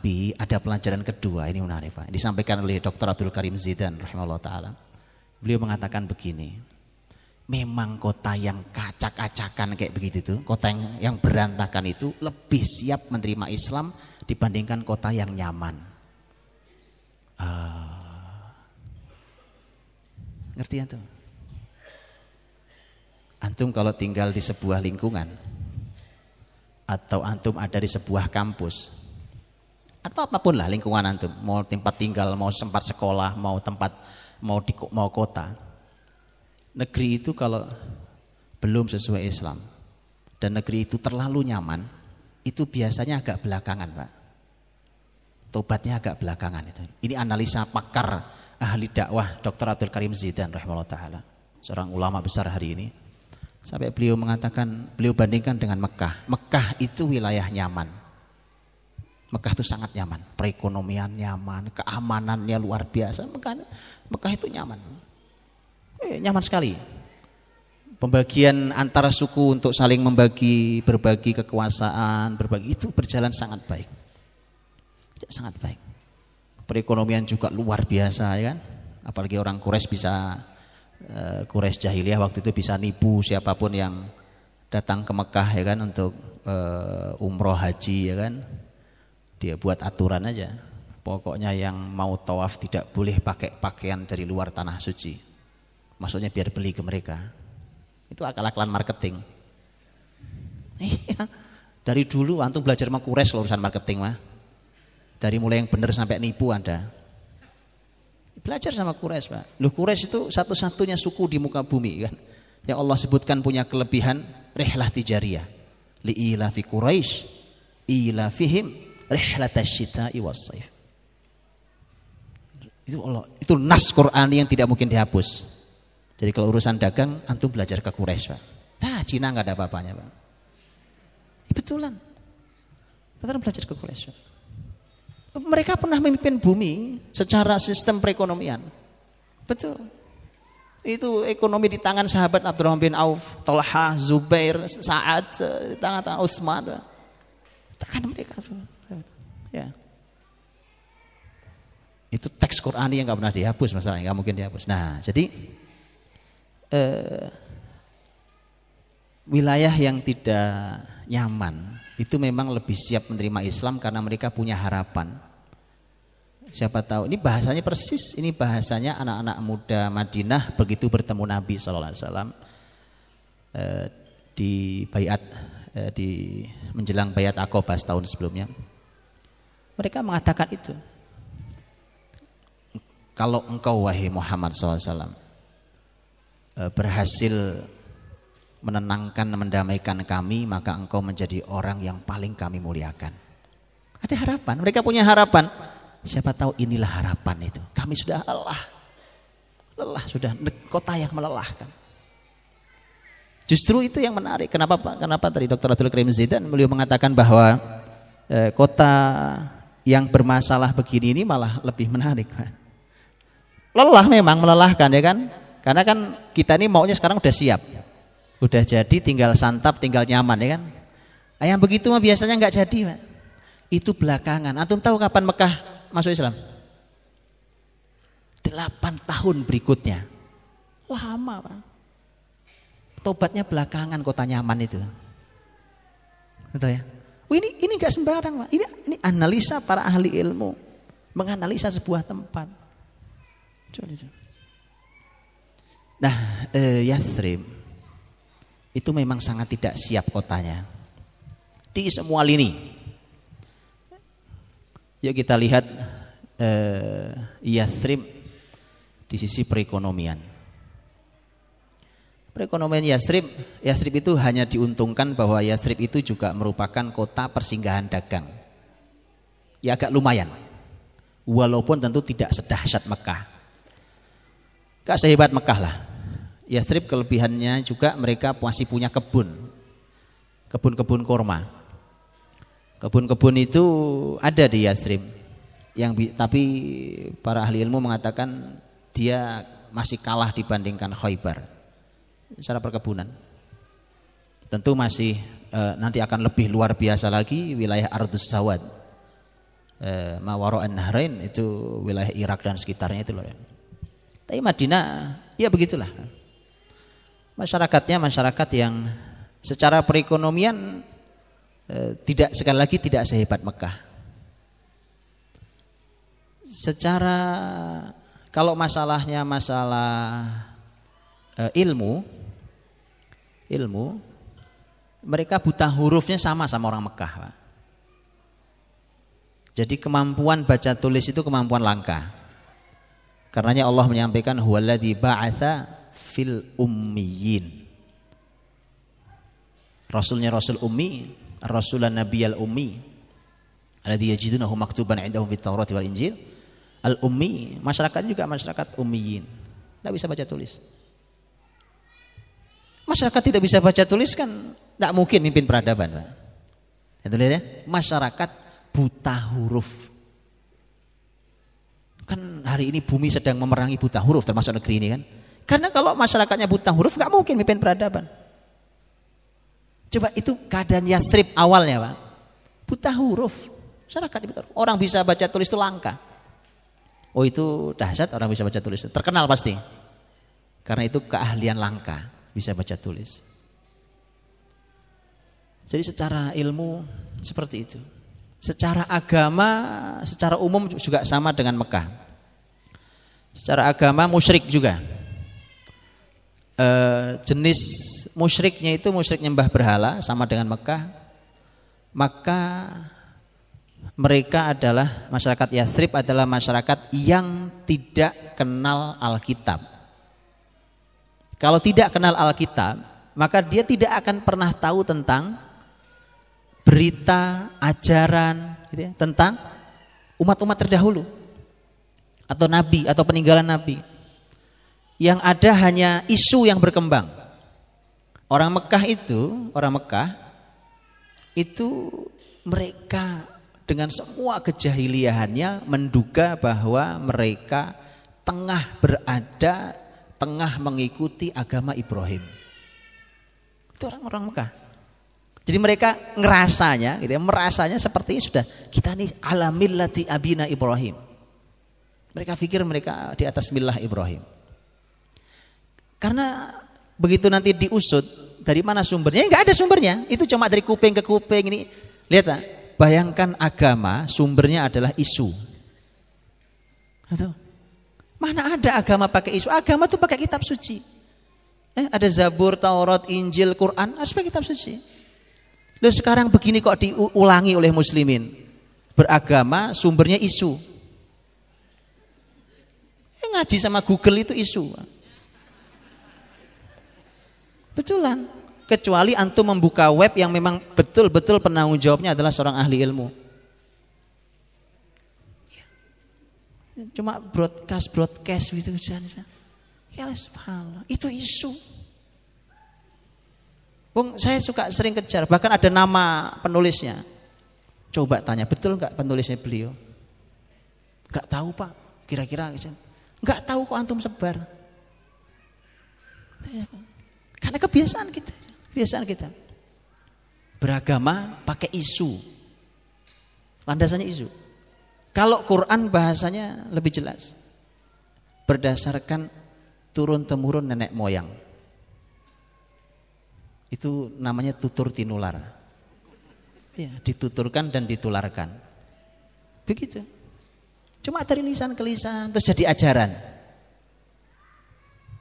Tapi ada pelajaran kedua, ini menarik Pak. Disampaikan oleh Dr. Abdul Karim Zidan rahimahullah ta'ala. Beliau mengatakan begini, memang kota yang kacak-kacakan kayak begitu itu, kota yang berantakan itu lebih siap menerima Islam dibandingkan kota yang nyaman. Ngerti ya tuh? Antum kalau tinggal di sebuah lingkungan atau antum ada di sebuah kampus atau apapun lah lingkungan antum, mau tempat tinggal, mau tempat sekolah, mau tempat mau kota. Negeri itu kalau belum sesuai Islam dan negeri itu terlalu nyaman, itu biasanya agak belakangan, Pak. Tobatnya agak belakangan itu. Ini analisa pakar ahli dakwah Dr. Abdul Karim Zidan rahimahullah taala, seorang ulama besar hari ini. Sampai beliau mengatakan, beliau bandingkan dengan Mekah. Mekah itu wilayah nyaman. Mekah itu sangat nyaman, perekonomian nyaman, keamanannya luar biasa. Mekah itu nyaman, nyaman sekali. Pembagian antara suku untuk saling berbagi kekuasaan, itu berjalan sangat baik, sangat baik. Perekonomian juga luar biasa, ya kan? Apalagi orang Quraisy jahiliyah waktu itu bisa nipu siapapun yang datang ke Mekah, ya kan, untuk umroh haji, ya kan. Dia buat aturan aja, pokoknya yang mau tawaf tidak boleh pakai pakaian dari luar tanah suci. Maksudnya biar beli ke mereka. Itu akal-akalan marketing. Dari dulu antum belajar sama Quraisy urusan marketing mah. Dari mulai yang benar sampai nipu Anda. Belajar sama Quraisy, Pak. Loh, Quraisy itu satu-satunya suku di muka bumi kan, yang Allah sebutkan punya kelebihan rihlah tijariyah. Li'ila fi Quraisy ila fihim rihlatasyita'i was-shaif. Itu nas Qur'ani yang tidak mungkin dihapus. Jadi kalau urusan dagang antum belajar ke Quraisy, Pak. Cina enggak ada apa-apanya, Pak. Betulan. Betulan belajar ke Quraisy, Pak. Mereka pernah memimpin bumi secara sistem perekonomian. Betul. Itu ekonomi di tangan sahabat Abdurrahman bin Auf, Talha, Zubair, Sa'ad, di tangan Utsman. Tangan mereka. Ya. Itu teks Qur'ani yang nggak pernah dihapus, masalahnya nggak mungkin dihapus. Nah, jadi wilayah yang tidak nyaman itu memang lebih siap menerima Islam karena mereka punya harapan. Siapa tahu ini bahasanya persis, ini bahasanya anak-anak muda Madinah begitu bertemu Nabi SAW di baiat di menjelang baiat Aqabah tahun sebelumnya. Mereka mengatakan itu. Kalau engkau wahai Muhammad SAW berhasil menenangkan, mendamaikan kami, maka engkau menjadi orang yang paling kami muliakan. Ada harapan, mereka punya harapan. Siapa tahu inilah harapan itu. Kami sudah lelah sudah kota yang melelahkan. Justru itu yang menarik. Kenapa Pak? Kenapa tadi Dr. Abdul Karim Zidan beliau mengatakan bahwa kota yang bermasalah begini ini malah lebih menarik. Lelah memang, melelahkan, ya kan? Karena kan kita ini maunya sekarang udah siap, udah jadi, tinggal santap, tinggal nyaman, ya kan? Yang begitu mah biasanya nggak jadi, Pak. Itu belakangan. Antum tahu kapan Mekah masuk Islam? 8 tahun berikutnya. Lama, Pak. Tobatnya belakangan kota nyaman itu. Betul ya? Ini nggak sembarang, Pak. Ini analisa para ahli ilmu, menganalisa sebuah tempat. Nah, Yathrib itu memang sangat tidak siap kotanya di semua lini. Yuk kita lihat Yathrib di sisi perekonomian. Perekonomian Yathrib itu hanya diuntungkan bahwa Yathrib itu juga merupakan kota persinggahan dagang. Ya agak lumayan. Walaupun tentu tidak sedahsyat Mekah. Gak sehebat Mekah lah. Yathrib kelebihannya juga mereka masih punya kebun-kebun kurma. Kebun-kebun itu ada di Yathrib. Tapi para ahli ilmu mengatakan dia masih kalah dibandingkan Khaybar secara perkebunan. Tentu masih nanti akan lebih luar biasa lagi wilayah Ardus Sawad. Mawara an-Nahrain itu wilayah Irak dan sekitarnya itu loh. Tapi Madinah ya begitulah. Masyarakatnya masyarakat yang secara perekonomian tidak, sekali lagi tidak sehebat Mekah. Secara kalau masalahnya masalah ilmu mereka buta hurufnya sama orang Mekah, Pak. Jadi kemampuan baca tulis itu kemampuan langka. Karenanya Allah menyampaikan huwallazi ba'atsa fil ummiyin. Rasulnya Rasul ummi, Rasulan Nabiyal ummi. Alladzi yajidunahu maktuban 'indahum fit Taurati wal Injil. Al ummi, masyarakat juga masyarakat ummiyin. Tidak bisa baca tulis. Masyarakat tidak bisa baca tulis kan tidak mungkin mimpin peradaban, Pak. Itu lihat ya, masyarakat buta huruf. Kan hari ini bumi sedang memerangi buta huruf termasuk negeri ini kan. Karena kalau masyarakatnya buta huruf nggak mungkin mimpin peradaban. Coba itu keadaan Yathrib awalnya, Pak. Buta huruf. Masyarakat buta huruf. Orang bisa baca tulis itu langka. Oh itu dahsyat orang bisa baca tulis. Terkenal pasti. Karena itu keahlian langka, bisa baca tulis. Jadi secara ilmu seperti itu. Secara agama, secara umum juga sama dengan Mekah. Secara agama musyrik juga. Jenis musyriknya itu musyrik nyembah berhala sama dengan Mekah. Maka mereka adalah masyarakat Yathrib adalah masyarakat yang tidak kenal Alkitab. Kalau tidak kenal Alkitab, maka dia tidak akan pernah tahu tentang berita, ajaran gitu ya, tentang umat-umat terdahulu atau nabi atau peninggalan nabi. Yang ada hanya isu yang berkembang. Orang Mekah itu mereka dengan semua kejahiliahannya menduga bahwa mereka tengah mengikuti agama Ibrahim. Itu orang-orang Mekah. Jadi mereka ngerasanya, gitu ya, merasanya seperti sudah kita nih ala millati abina Ibrahim. Mereka pikir mereka di atas millah Ibrahim. Karena begitu nanti diusut dari mana sumbernya? Enggak ada sumbernya. Itu cuma dari kuping ke kuping ini. Lihat, tak? Bayangkan agama sumbernya adalah isu. Mana ada agama pakai isu? Agama itu pakai kitab suci. Ada Zabur, Taurat, Injil, Quran, harus pakai kitab suci. Loh sekarang begini kok diulangi oleh muslimin. Beragama sumbernya isu. Ngaji sama Google itu isu. Betulan. Kecuali antum membuka web yang memang betul-betul penanggung jawabnya adalah seorang ahli ilmu. Cuma broadcast gitu. Ya subhanallah, itu isu. Bung, saya suka sering kejar, bahkan ada nama penulisnya. Coba tanya, betul nggak penulisnya beliau? Nggak tahu Pak, kira-kira. Nggak tahu kok antum sebar. Karena kebiasaan kita. Beragama pakai isu. Landasannya isu. Kalau Quran bahasanya lebih jelas. Berdasarkan turun-temurun nenek moyang. Itu namanya tutur tinular. Ya, dituturkan dan ditularkan. Begitu. Cuma dari lisan ke lisan terus jadi ajaran.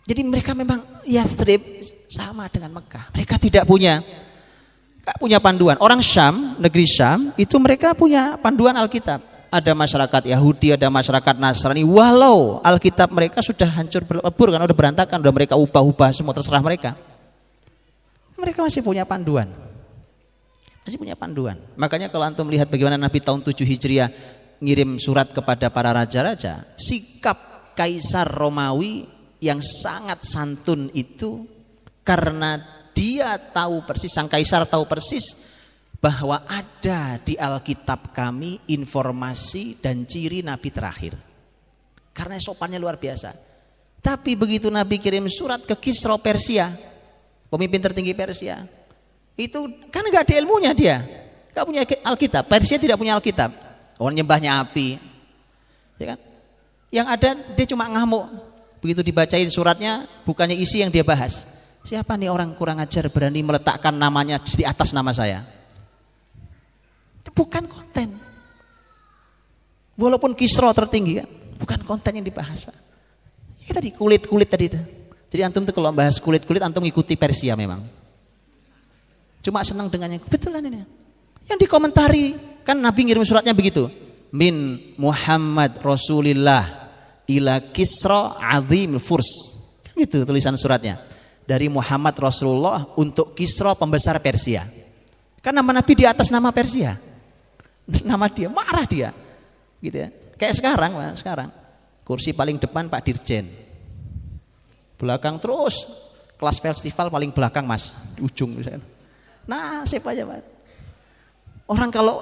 Jadi mereka memang Yathrib sama dengan Mekah. Mereka tidak punya panduan. Orang Syam, negeri Syam itu mereka punya panduan Alkitab. Ada masyarakat Yahudi, ada masyarakat Nasrani. Walau Alkitab mereka sudah hancur berlebur kan, udah berantakan, udah mereka ubah-ubah semua, terserah mereka. Mereka masih punya panduan. Makanya kalau antum melihat bagaimana Nabi tahun 7 Hijriah ngirim surat kepada para raja-raja, sikap Kaisar Romawi yang sangat santun itu karena dia tahu persis, sang kaisar tahu persis bahwa ada di Alkitab kami informasi dan ciri Nabi terakhir. Karena sopannya luar biasa. Tapi begitu Nabi kirim surat ke Kisra Persia, pemimpin tertinggi Persia, itu kan nggak ada ilmunya dia, nggak punya Alkitab. Persia tidak punya Alkitab. Orang nyembahnya api. Ya kan? Yang ada dia cuma ngamuk. Begitu dibacain suratnya, bukannya isi yang dia bahas. Siapa nih orang kurang ajar berani meletakkan namanya di atas nama saya? Itu bukan konten. Walaupun Kisra tertinggi, kan? Bukan konten yang dibahas, Pak. Ya, tadi kulit-kulit tadi itu. Jadi antum tuh kalau bahas kulit-kulit antum ikuti Persia memang. Cuma senang dengannya. Betulan ini. Yang dikomentari kan Nabi ngirim suratnya begitu. Min Muhammad Rasulillah ila Kisra azim Furs. Gitu tulisan suratnya. Dari Muhammad Rasulullah untuk Kisra pembesar Persia. Kan nama Nabi di atas nama Persia. Nama dia, marah dia. Gitu ya. Kayak sekarang, Pak, sekarang. Kursi paling depan Pak Dirjen. Belakang terus kelas festival paling belakang, Mas, di ujung misalnya. Nah, siapa aja, Pak. Orang kalau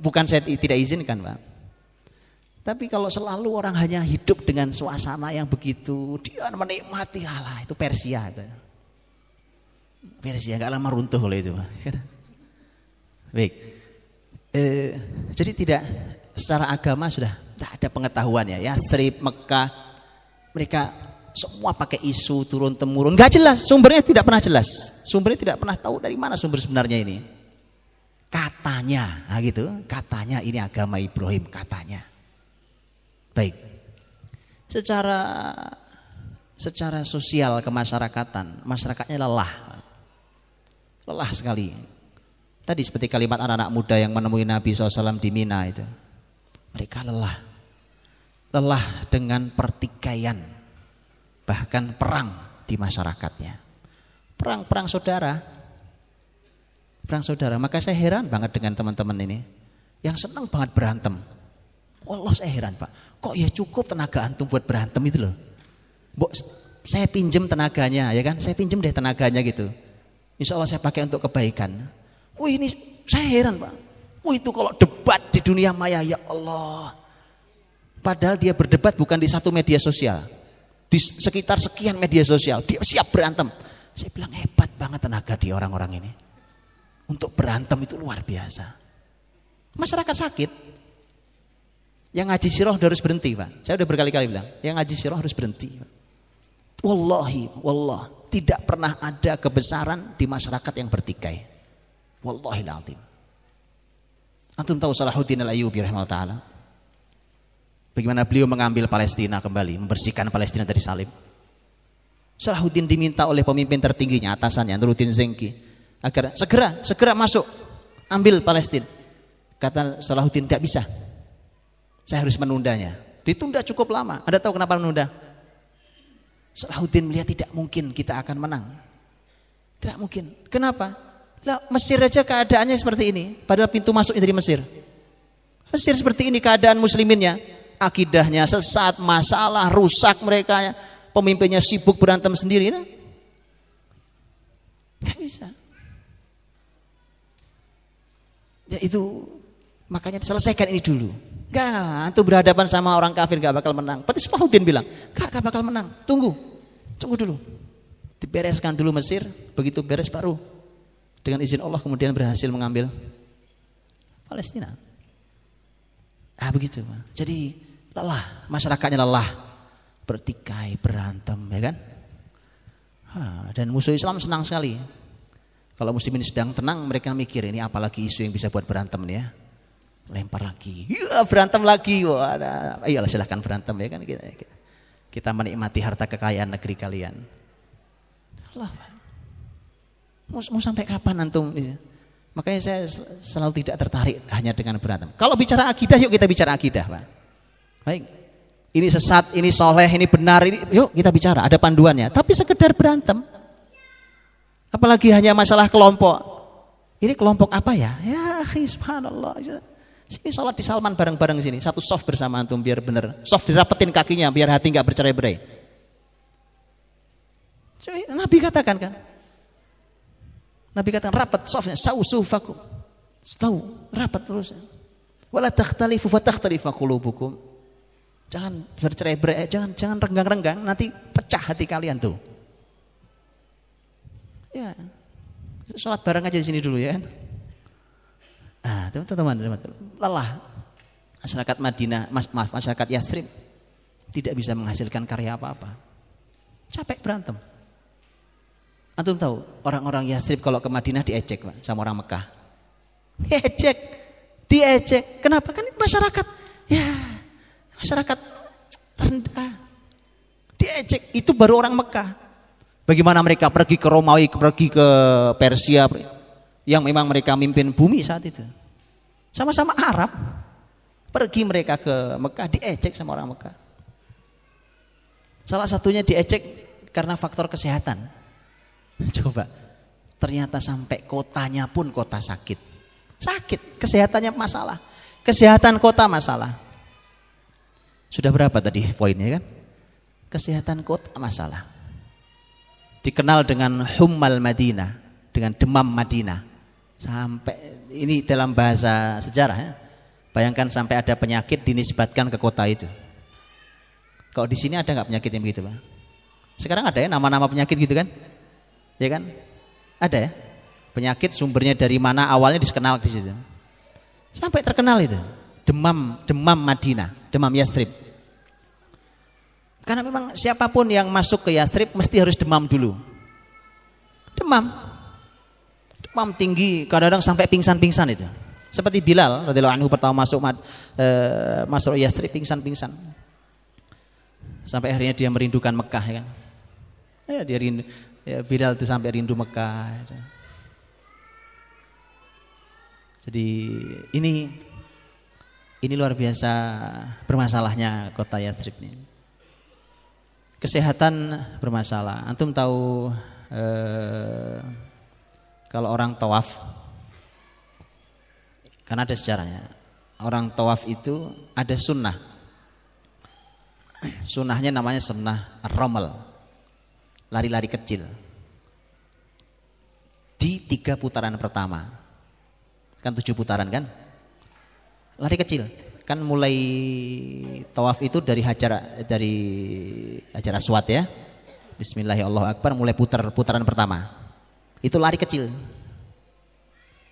bukan saya tidak izinkan, Pak. Tapi kalau selalu orang hanya hidup dengan suasana yang begitu, dia menikmati Allah, itu Persia itu. Persia enggak lama runtuh oleh itu, Pak. Baik. Jadi tidak secara agama sudah tidak ada pengetahuan ya. Yatsrib, Mekah, mereka semua pakai isu turun temurun, nggak jelas, sumbernya tidak pernah jelas, sumbernya tidak pernah tahu dari mana sumber sebenarnya ini. Katanya, nah gitu, katanya ini agama Ibrahim, katanya. Baik, secara sosial kemasyarakatan, masyarakatnya lelah sekali. Tadi seperti kalimat anak-anak muda yang menemui Nabi SAW di Mina itu, mereka lelah dengan pertikaian. Bahkan perang di masyarakatnya. Perang saudara. Maka saya heran banget dengan teman-teman ini yang senang banget berantem. Wallah saya heran, Pak. Kok ya cukup tenaga antum buat berantem itu loh. Saya pinjem tenaganya, ya kan? Saya pinjem deh tenaganya gitu. Insya Allah saya pakai untuk kebaikan. Wih, ini saya heran, Pak. Wih, itu kalau debat di dunia maya, ya Allah. Padahal dia berdebat bukan di satu media sosial. Di sekitar sekian media sosial, dia siap berantem. Saya bilang hebat banget tenaga di orang-orang ini. Untuk berantem itu luar biasa. Masyarakat sakit. Yang ngaji sirah harus berhenti, Pak. Saya udah berkali-kali bilang, yang ngaji sirah harus berhenti. Wallahi, tidak pernah ada kebesaran di masyarakat yang bertikai. Wallahil azim. Antum tahu Salahuddin Al-Ayyubi rahimahullah ta'ala? Bagaimana beliau mengambil Palestina kembali, membersihkan Palestina dari salib. Salahuddin diminta oleh pemimpin tertingginya, atasannya Nuruddin Zenki, agar segera masuk, ambil Palestina. Kata Salahuddin, tidak bisa, saya harus menundanya. Ditunda cukup lama. Anda tahu kenapa menunda? Salahuddin melihat tidak mungkin kita akan menang. Tidak mungkin. Kenapa? Lah, Mesir aja keadaannya seperti ini, padahal pintu masuknya dari Mesir. Mesir seperti ini keadaan musliminnya. Akidahnya sesat, masalah, rusak mereka, pemimpinnya sibuk berantem sendiri, itu nggak bisa. Ya itu makanya selesaikan ini dulu. Nggak, antum berhadapan sama orang kafir nggak bakal menang. Berarti Salahuddin bilang, nggak bakal menang. Tunggu dulu. Dibereskan dulu Mesir, begitu beres baru dengan izin Allah kemudian berhasil mengambil Palestina. Begitu. Jadi lelah, masyarakatnya lelah, bertikai, berantem, ya kan? Dan musuh Islam senang sekali. Kalau muslimin sedang tenang, mereka mikir ini apalagi isu yang bisa buat berantem nih ya. Lempar lagi, ya berantem lagi. Wah, ayolah silahkan berantem ya kan. Kita menikmati harta kekayaan negeri kalian. Allah, mau sampai kapan antum? Makanya saya selalu tidak tertarik hanya dengan berantem. Kalau bicara akidah, yuk kita bicara akidah, Pak. Baik, ini sesat, ini soleh, ini benar, ini yuk kita bicara, ada panduannya. Tapi sekedar berantem, apalagi hanya masalah kelompok. Ini kelompok apa ya? Ya, subhanallah. Sini sholat di Salman bareng-bareng sini, satu soft bersama antum biar benar. Soft dirapetin kakinya biar hati nggak bercerai-berai. Nabi katakan kan? Nabi katakan rapat softnya, sausufakum, rapat terus. Wala takhtalifu fatakhtalifa qulubukum. Jangan bercerai-berai, jangan renggang-renggang, nanti pecah hati kalian tuh. Ya, sholat bareng aja di sini dulu ya. Teman-teman, lelah. masyarakat Madinah, masyarakat Yathrib tidak bisa menghasilkan karya apa-apa. Capek berantem. Antum tahu orang-orang Yathrib kalau ke Madinah diejek Pak, sama orang Mekah. Diejek. Kenapa? Kan masyarakat rendah. Diejek. Itu baru orang Mekah. Bagaimana mereka pergi ke Romawi, pergi ke Persia yang memang mereka mimpin bumi saat itu. Sama-sama Arab. Pergi mereka ke Mekah, diejek sama orang Mekah. Salah satunya diejek karena faktor kesehatan. Coba, ternyata sampai kotanya pun kota sakit. Sakit, kesehatannya masalah. Kesehatan kota masalah. Sudah berapa tadi poinnya kan? Kesehatan kota masalah. Dikenal dengan hummal Madinah, dengan demam Madinah. Sampai ini dalam bahasa sejarah ya. Bayangkan sampai ada penyakit dinisbatkan ke kota itu. Kalau di sini ada nggak penyakit yang begitu, Pak? Sekarang ada ya nama-nama penyakit gitu kan? Ya kan? Ada ya? Penyakit sumbernya dari mana, awalnya dikenal di situ. Sampai terkenal itu. Demam Madinah, demam Yathrib. Karena memang siapapun yang masuk ke Yathrib mesti harus demam dulu. Demam tinggi, kadang-kadang sampai pingsan-pingsan itu. Seperti Bilal radhiyallahu anhu pertama masuk Yathrib pingsan-pingsan. Sampai akhirnya dia merindukan Mekah ya kan. Dia rindu, Bilal itu sampai rindu Mekah. Jadi ini luar biasa bermasalahnya kota Yathrib ini. Kesehatan bermasalah. Antum tahu kalau orang tawaf, karena ada sejarahnya. Orang tawaf itu ada sunnah. Sunnahnya namanya sunnah ar-ramal. Lari-lari kecil. Di 3 putaran pertama. Kan 7 putaran kan? Lari kecil. Kan mulai tawaf itu dari Hajar Aswad ya. Bismillahirrahmanirrahim, mulai putaran pertama. Itu lari kecil.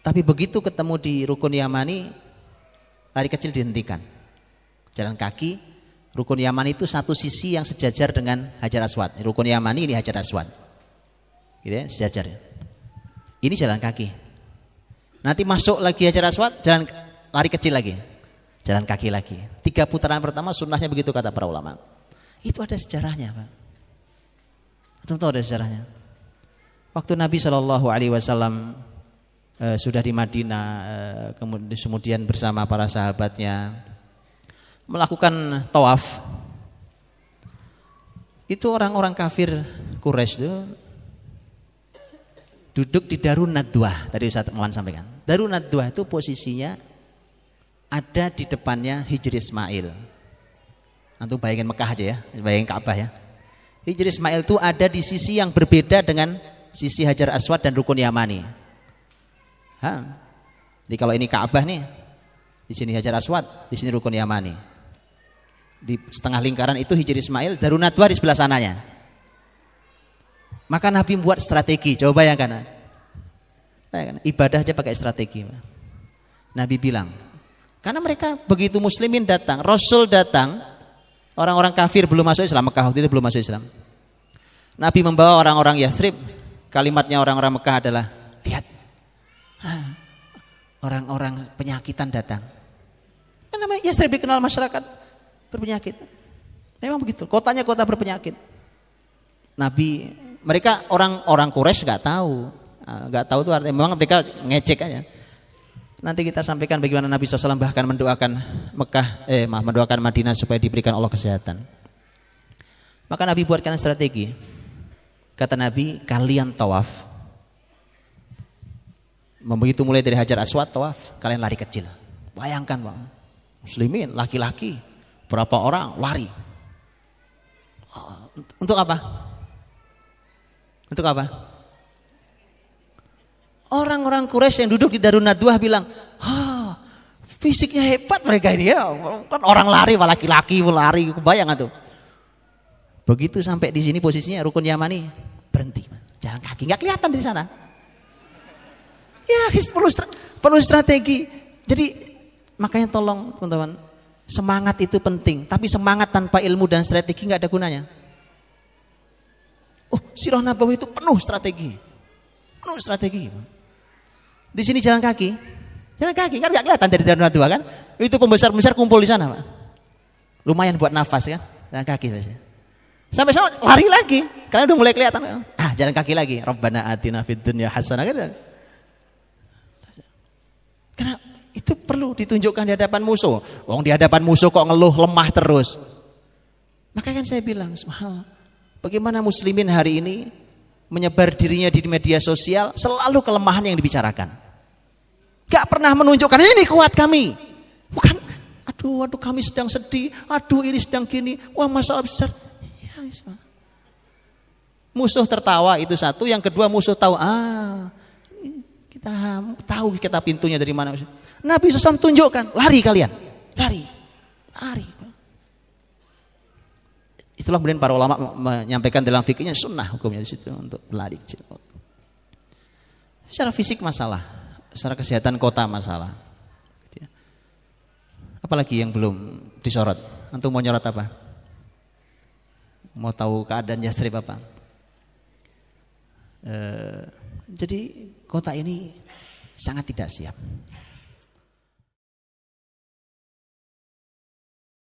Tapi begitu ketemu di Rukun Yamani, lari kecil dihentikan. Jalan kaki, Rukun Yamani itu satu sisi yang sejajar dengan Hajar Aswad. Rukun Yamani ini Hajar Aswad. Gitu ya, sejajar. Ini jalan kaki. Nanti masuk lagi Hajar Aswad, lari kecil lagi. Jalan kaki lagi. 3 putaran pertama sunnahnya begitu kata para ulama. Itu ada sejarahnya, Pak. Tentu ada sejarahnya. Waktu Nabi SAW sudah di Madinah, kemudian bersama para sahabatnya melakukan tawaf, itu orang-orang kafir Quraisy itu duduk di Darun Nadwah. Tadi Ustaz Mawan sampaikan. Darun Nadwah itu posisinya ada di depannya Hijri Ismail. Antum bayangin Mekah aja ya, bayangin Ka'bah ya. Hijri Ismail itu ada di sisi yang berbeda dengan sisi Hajar Aswad dan Rukun Yamani. Jadi kalau ini Ka'bah nih, di sini Hajar Aswad, di sini Rukun Yamani. Di setengah lingkaran itu Hijri Ismail, Darun Nadwah di sebelah sananya. Maka Nabi membuat strategi. Coba bayangkan. Ibadah aja pakai strategi. Nabi bilang, karena mereka begitu muslimin datang, Rasul datang, orang-orang kafir belum masuk Islam, Mekah waktu itu belum masuk Islam. Nabi membawa orang-orang Yathrib, kalimatnya orang-orang Mekah adalah, lihat, orang-orang penyakitan datang. Kan namanya Yathrib dikenal masyarakat berpenyakit. Memang begitu, kotanya kota berpenyakit. Nabi, mereka orang-orang Quraisy nggak tahu itu artinya, memang mereka ngecek aja. Nanti kita sampaikan bagaimana Nabi SAW bahkan mendoakan mendoakan Madinah supaya diberikan Allah kesehatan. Maka Nabi buatkan strategi. Kata Nabi, kalian tawaf. Begitu mulai dari Hajar Aswad tawaf, kalian lari kecil. Bayangkan Pak, muslimin laki-laki berapa orang lari. Untuk apa? Untuk apa? Orang-orang Quraisy yang duduk di Darun Nadwah bilang, fisiknya hebat mereka ini ya. Kan orang lari, laki-laki lari, kebayang tuh. Begitu sampai di sini posisinya Rukun Yamani, berhenti, jalan kaki, nggak kelihatan dari sana. Ya, perlu strategi. Jadi makanya tolong teman-teman, Semangat itu penting, tapi semangat tanpa ilmu dan strategi nggak ada gunanya. Oh, Sirah Nabawi itu penuh strategi. Penuh strategi. Di sini jalan kaki kan nggak kelihatan dari Danau Toba kan? Itu pembesar-pembesar kumpul di sana, Pak. Lumayan buat nafas kan? Jalan kaki biasanya. Sampai sana lari lagi, karena udah mulai kelihatan. Jalan kaki lagi. Rabbana atina fid dunya hasanah kan? Karena itu perlu ditunjukkan di hadapan musuh. Wong di hadapan musuh kok ngeluh lemah terus. Makanya kan saya bilang, subhanallah, bagaimana muslimin hari ini menyebar dirinya di media sosial selalu kelemahan yang dibicarakan. Gak pernah menunjukkan ini kuat kami. Bukan, aduh kami sedang sedih, aduh ini sedang gini, wah masalah besar. Ya, musuh tertawa itu satu, yang kedua musuh tahu, kita tahu kita pintunya dari mana. Nabi SAW tunjukkan, lari kalian, lari. Itulah kemudian para ulama menyampaikan dalam fikihnya sunnah hukumnya di situ untuk lari kecil. Secara fisik masalah, secara kesehatan kota masalah. Apalagi yang belum disorot? Antum mau nyorot apa? Mau tahu keadaan Yastrib apa? Jadi kota ini sangat tidak siap.